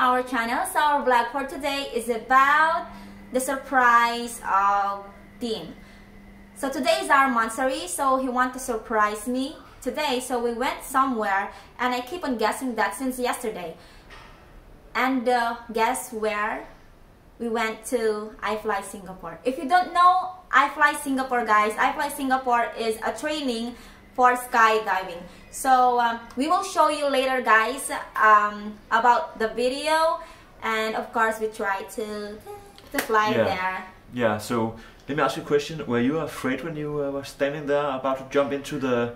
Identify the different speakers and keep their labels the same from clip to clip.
Speaker 1: our channel. So our vlog for today is about the surprise of Tim. So today is our monthsary, so he wants to surprise me today. So we went somewhere and I keep on guessing that since yesterday. And guess where? We went to iFly Singapore. If you don't know iFly Singapore, guys, iFly Singapore is a training for skydiving. So we will show you later, guys, about the video, and of course we try to fly there. Yeah. So let me ask you a question. Were you afraid when you were standing there about to jump into the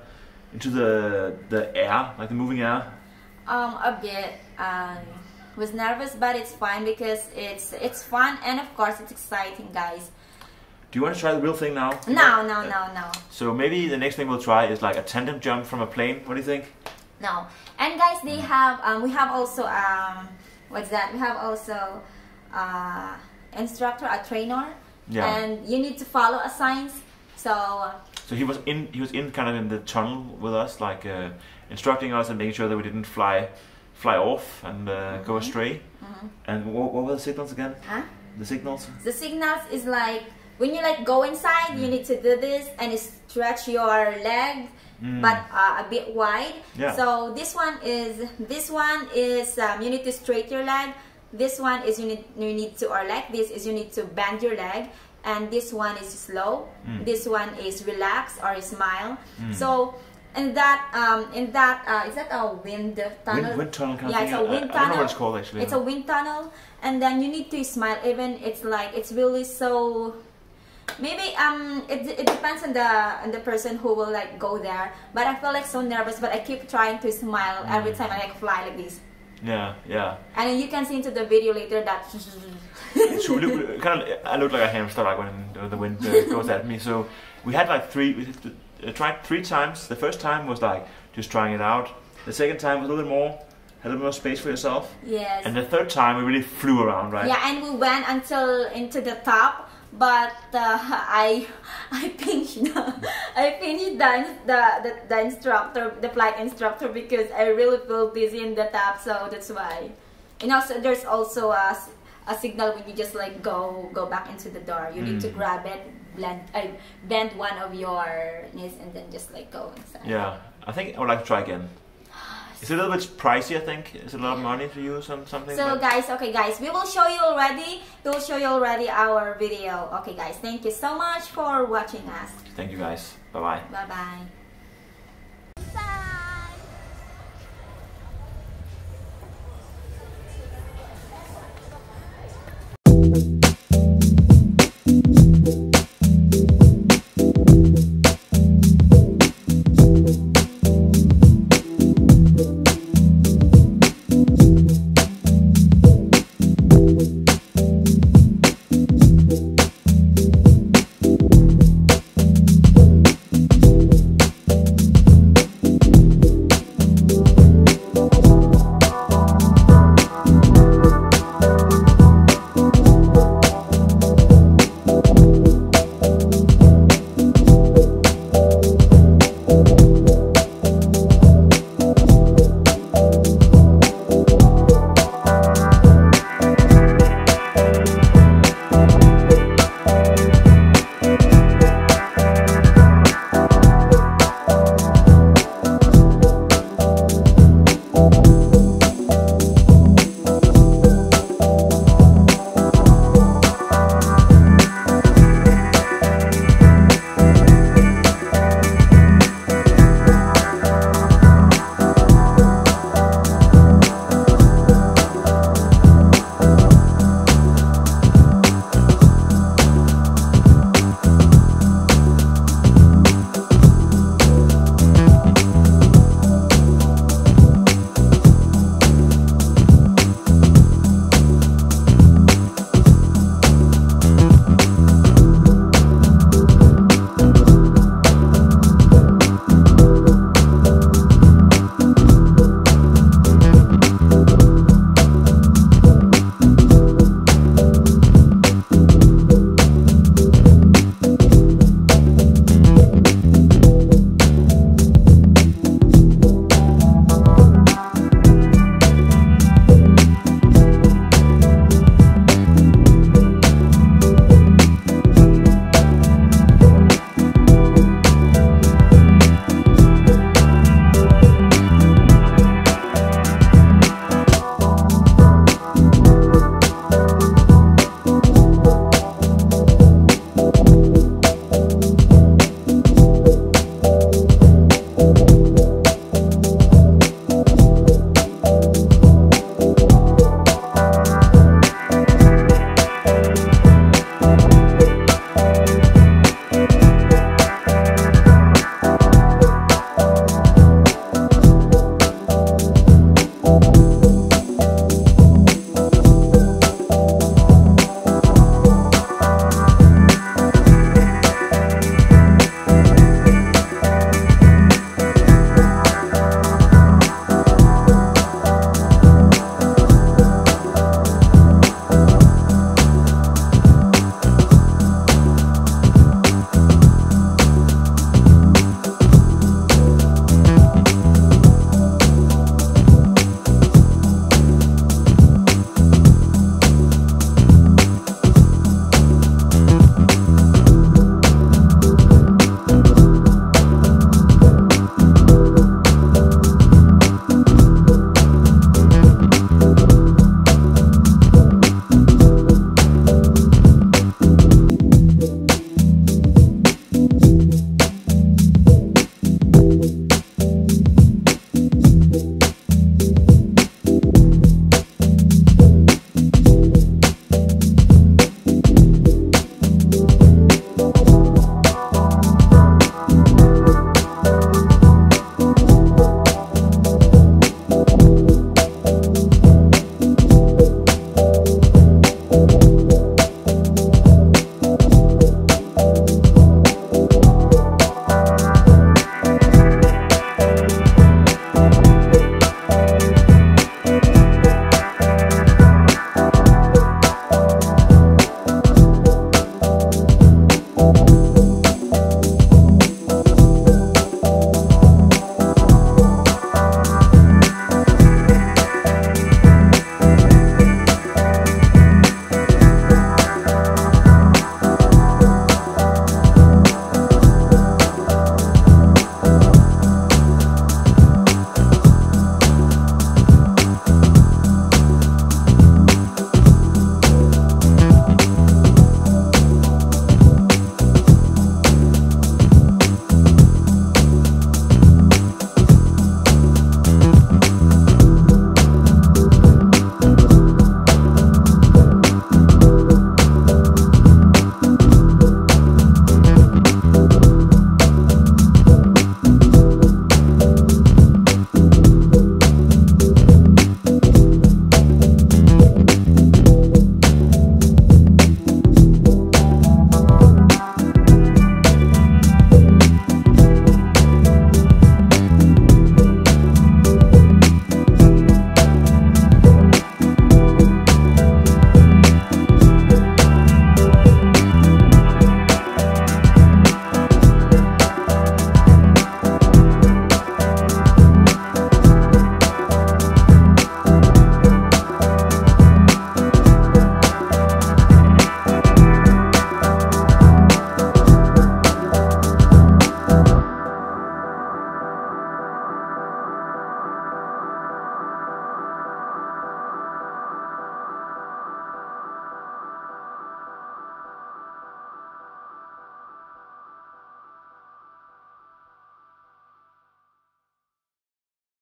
Speaker 1: air, like the moving air? A bit. Was nervous, but it's fine because it's fun, and of course it's exciting, guys.
Speaker 2: Do you want to try the real thing now?
Speaker 1: No.
Speaker 2: So maybe the next thing we'll try is like a tandem jump from a plane. What do you think?
Speaker 1: No. And guys, they have we have also what's that? We have also instructor, a trainer, and you need to follow a signs. So
Speaker 2: he was in kind of in the tunnel with us, like instructing us and making sure that we didn't fly off and go astray. And what were the signals again? The signals? The
Speaker 1: signals is like when you like go inside, you need to do this and stretch your leg, but a bit wide. So this one is you need to straighten your leg. This one is you need to, or like this is you need to bend your leg, and this one is slow. This one is relax or smile. So in that is that a wind tunnel?
Speaker 2: Wind tunnel kind
Speaker 1: of
Speaker 2: thing.
Speaker 1: It's a wind tunnel.
Speaker 2: I don't know what it's called actually.
Speaker 1: It's a wind tunnel, and then you need to smile. Even it's like it's really so. Maybe it depends on the person who will like go there. But I feel like so nervous, but I keep trying to smile every time I like fly like this.
Speaker 2: Yeah.
Speaker 1: And then you can see into the video later that.
Speaker 2: So I look like a hamster like when the wind goes at me. So we had like we tried 3 times. The first time was like just trying it out. The second time was a little more, had a little more space for yourself. Yes. And the third time we really flew around, right? Yeah,
Speaker 1: and we went into the top, but I pinched the instructor, the flight instructor, because I really feel dizzy in the top. So that's why. And also there's also a signal when you just like go back into the door. You need to grab it, bend one of your knees, and then just like go inside.
Speaker 2: Yeah, I think I would like to try again. It's a little bit pricey, I think. It's a lot of money to use on something.
Speaker 1: So guys, okay guys, we will show you already. We will show you already our video. Okay guys, thank you so much for watching us.
Speaker 2: Thank you guys. Bye bye.
Speaker 1: Bye bye.